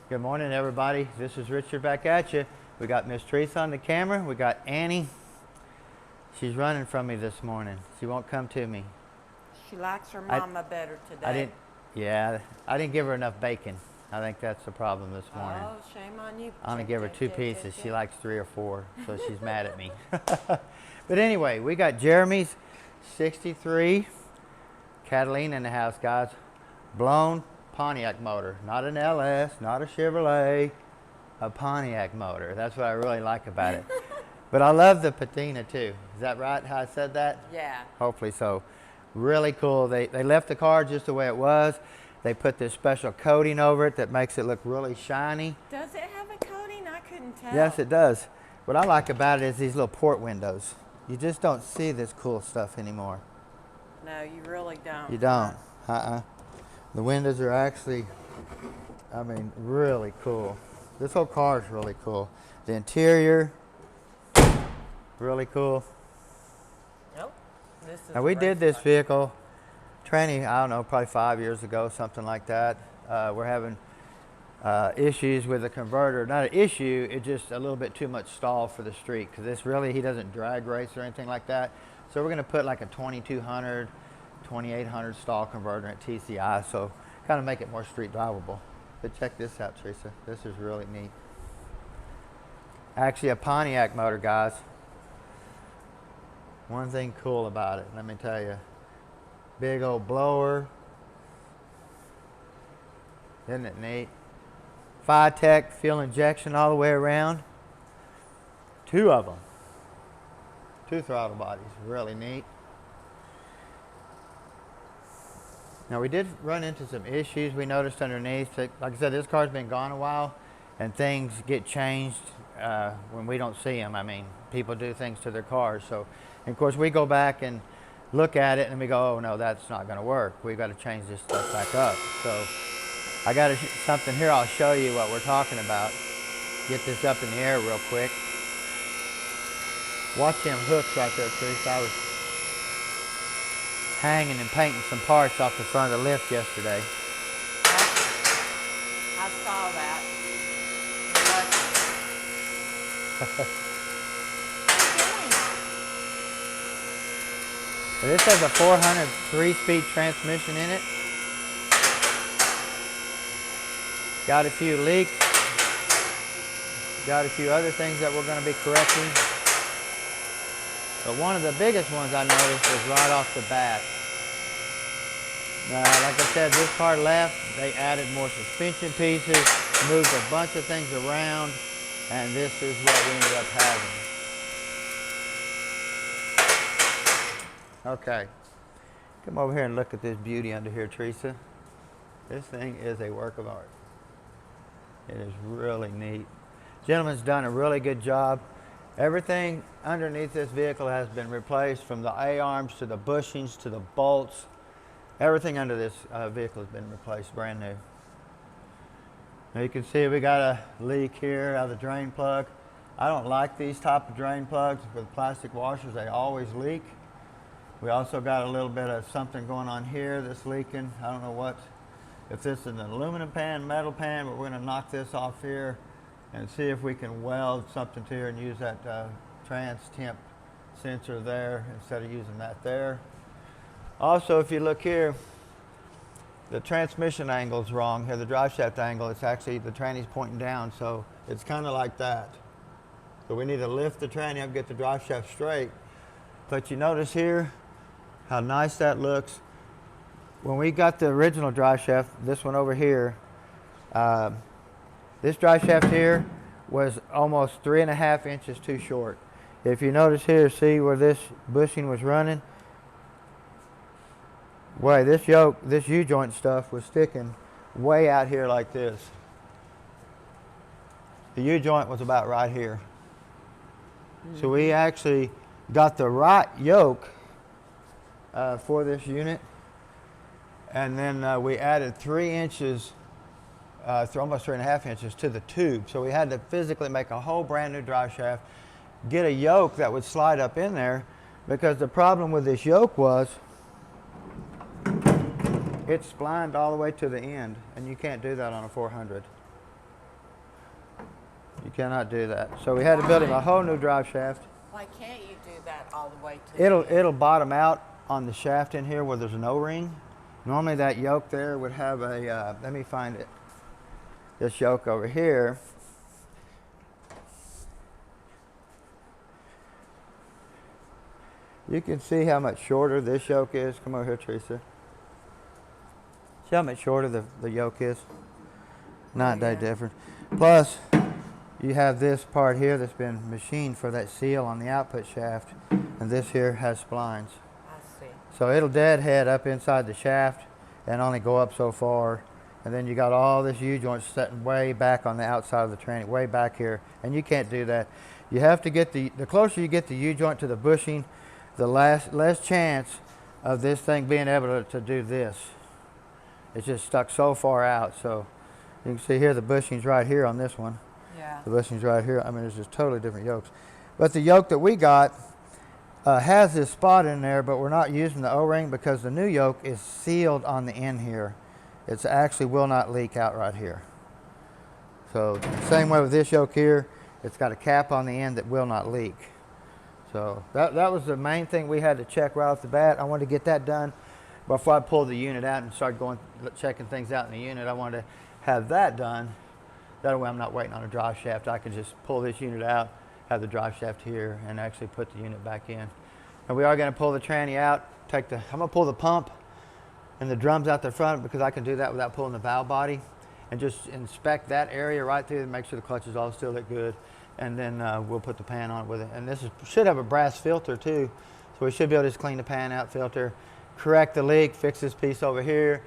Good morning, everybody. This is Richard back at you. We got Miss Teresa on the camera. We got Annie. She's running from me this morning. She won't come to me. She likes her mama better today. I didn't give her enough bacon. I think that's the problem this morning. Oh, shame on you. I'm gonna give her two pieces. She likes 3 or 4, so she's mad at me. But anyway, we got Jeremy's 63 Catalina in the house, guys. Blown Pontiac motor, not an LS, not a Chevrolet, a Pontiac motor. That's what I really like about it. But I love the patina too. Is that right, how I said that? Yeah. Hopefully so. Really cool. They left the car just the way it was. They put this special coating over it that makes it look really shiny. Does it have a coating? I couldn't tell. Yes, it does. What I like about it is these little port windows. You just don't see this cool stuff anymore. No, you really don't. You don't. The windows are actually, I mean, really cool. This whole car is really cool. The interior, really cool. Nope. This is Now we did this vehicle training, I don't know, probably 5 years ago, something like that. We're having issues with the converter. Not an issue, it's just a little bit too much stall for the street, because this really, he doesn't drag race or anything like that. So we're going to put like a 2200, 2800 stall converter at TCI, so kind of make it more street drivable. But check this out, Teresa. This is really neat. Actually a Pontiac motor, guys. One thing cool about it, let me tell you. Big old blower. Isn't it neat? Firetech fuel injection all the way around. 2 of them. 2 throttle bodies, really neat. Now we did run into some issues we noticed underneath. Like I said, this car's been gone a while and things get changed when we don't see them. I mean, people do things to their cars. So, and of course we go back and look at it and we go, oh no, that's not gonna work. We've got to change this stuff back up. So I got something here, I'll show you what we're talking about. Get this up in the air real quick. Watch them hooks right there, Teresa. I was hanging and painting some parts off the front of the lift yesterday. I saw that. This has a 400 3-speed transmission in it. Got a few leaks. Got a few other things that we're going to be correcting. But one of the biggest ones I noticed was right off the bat. Like I said, this car left, they added more suspension pieces, moved a bunch of things around, and this is what we ended up having. Okay, come over here and look at this beauty under here, Teresa. This thing is a work of art. It is really neat. Gentleman's done a really good job. Everything underneath this vehicle has been replaced, from the A-arms to the bushings to the bolts. Everything under this vehicle has been replaced, brand new. Now you can see we got a leak here out of the drain plug. I don't like these type of drain plugs with plastic washers. They always leak. We also got a little bit of something going on here that's leaking. I don't know if this is an aluminum pan, metal pan, but we're going to knock this off here and see if we can weld something to here and use that trans temp sensor there instead of using that there. Also, if you look here, the transmission angle is wrong here, the drive shaft angle. It's actually, the tranny's pointing down, so it's kind of like that. So we need to lift the tranny up, get the drive shaft straight. But you notice here how nice that looks. When we got the original drive shaft, this one over here, this drive shaft here was almost 3.5 inches too short. If you notice here, see where this bushing was running? Boy, this yoke, this U-joint stuff was sticking way out here like this. The U-joint was about right here. So we actually got the right yoke for this unit, and then we added 3 inches, almost 3.5 inches to the tube. So we had to physically make a whole brand new drive shaft, get a yoke that would slide up in there, because the problem with this yoke was it's splined all the way to the end, and you can't do that on a 400. You cannot do that. So we had to build him a whole new drive shaft. Why can't you do that all the way to the end? It'll bottom out on the shaft in here where there's an O-ring. Normally that yoke there would have a, let me find it. This yoke over here. You can see how much shorter this yoke is. Come over here, Teresa. See how much shorter the yoke is? Not that different. Plus, you have this part here that's been machined for that seal on the output shaft, and this here has splines. I see. So it'll deadhead up inside the shaft and only go up so far. And then you got all this U-joint sitting way back on the outside of the tranny, way back here. And you can't do that. You have to get the closer you get the U-joint to the bushing, the less chance of this thing being able to do this. It's just stuck so far out. So you can see here the bushing's right here on this one. Yeah. The bushing's right here. I mean, it's just totally different yokes. But the yoke that we got has this spot in there, but we're not using the O-ring because the new yoke is sealed on the end here. It actually will not leak out right here. So same way with this yoke here, it's got a cap on the end that will not leak. So that was the main thing we had to check right off the bat. I wanted to get that done before I pulled the unit out and started checking things out in the unit. I wanted to have that done. That way I'm not waiting on a drive shaft. I can just pull this unit out, have the drive shaft here, and actually put the unit back in. And we are going to pull the tranny out. I'm going to pull the pump and the drums out the front because I can do that without pulling the valve body, and just inspect that area right through and make sure the clutches all still look good. And then we'll put the pan on it with it. And this should have a brass filter too, so we should be able to just clean the pan out, filter, correct the leak, fix this piece over here,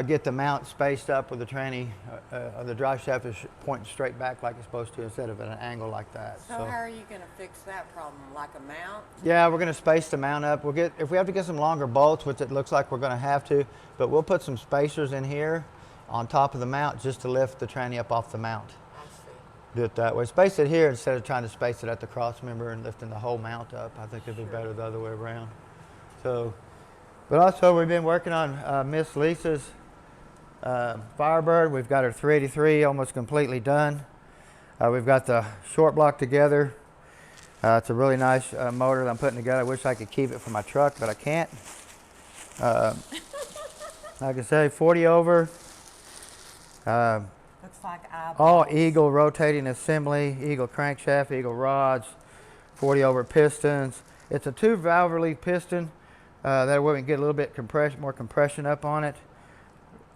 get the mount spaced up with the tranny. The drive shaft is pointing straight back like it's supposed to instead of at an angle like that. So how are you going to fix that problem? Like a mount? Yeah, we're going to space the mount up. If we have to get some longer bolts, which it looks like we're going to have to, but we'll put some spacers in here on top of the mount just to lift the tranny up off the mount. I see. Do it that way. Space it here instead of trying to space it at the cross member and lifting the whole mount up. I think it'd be better the other way around. So, but also we've been working on Miss Lisa's Firebird. We've got her 383 almost completely done. We've got the short block together. It's a really nice motor that I'm putting together. I wish I could keep it for my truck, but I can't. Like I say, 40 over. Looks like All Eagle rotating assembly, Eagle crankshaft, Eagle rods, 40 over pistons. It's a 2-valve relief piston. That way we can get a little bit more compression up on it.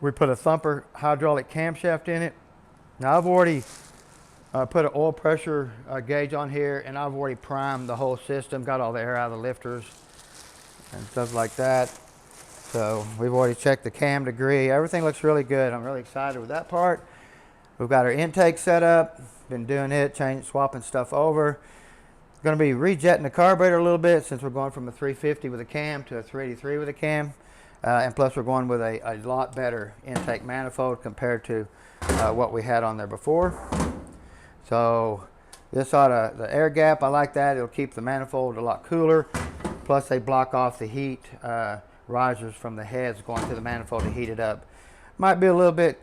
We put a thumper hydraulic camshaft in it. Now I've already put an oil pressure gauge on here, and I've already primed the whole system, got all the air out of the lifters and stuff like that. So we've already checked the cam degree. Everything looks really good. I'm really excited with that part. We've got our intake set up, been doing it, swapping stuff over. Going to be rejetting the carburetor a little bit since we're going from a 350 with a cam to a 383 with a cam. And plus we're going with a lot better intake manifold compared to what we had on there before. So this the air gap, I like that. It'll keep the manifold a lot cooler. Plus they block off the heat risers from the heads going to the manifold to heat it up. Might be a little bit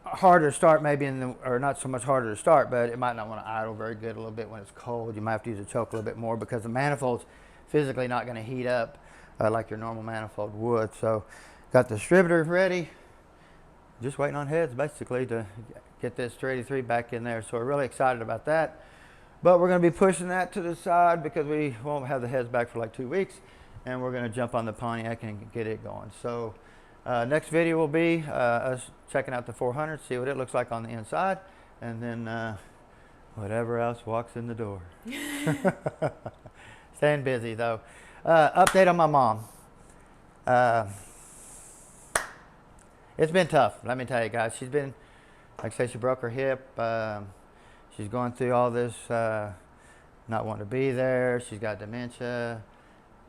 harder to start maybe, or not so much harder to start, but it might not want to idle very good a little bit when it's cold. You might have to use a choke a little bit more because the manifold's physically not going to heat up like your normal manifold would. So got the distributor ready. Just waiting on heads basically to get this 383 back in there. So we're really excited about that. But we're going to be pushing that to the side because we won't have the heads back for like 2 weeks. And we're going to jump on the Pontiac and get it going. So next video will be us checking out the 400, see what it looks like on the inside. And then whatever else walks in the door. Staying busy though. Update on my mom. It's been tough, let me tell you guys. She's been, like I say, she broke her hip. She's going through all this, not wanting to be there. She's got dementia.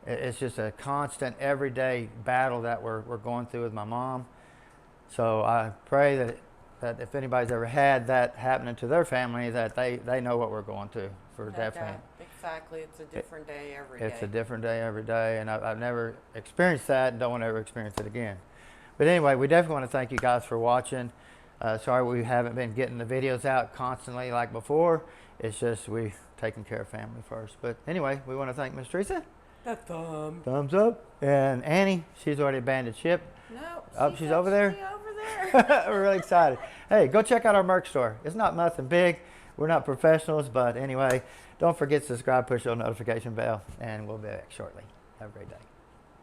It's just a constant, everyday battle that we're going through with my mom. So I pray that if anybody's ever had that happening to their family, that they know what we're going through for definitely. Exactly, it's a different day every day. It's a different day every day, and I've never experienced that and don't want to ever experience it again. But anyway, we definitely want to thank you guys for watching. Sorry we haven't been getting the videos out constantly like before. It's just we taking care of family first. But anyway, we want to thank Miss Teresa. The thumb. Thumbs up. And Annie, she's already abandoned ship. No. Oh, she's over there? Over there. We're really excited. Hey, go check out our merch store. It's not nothing big. We're not professionals, but anyway, don't forget to subscribe, push the notification bell, and we'll be back shortly. Have a great day.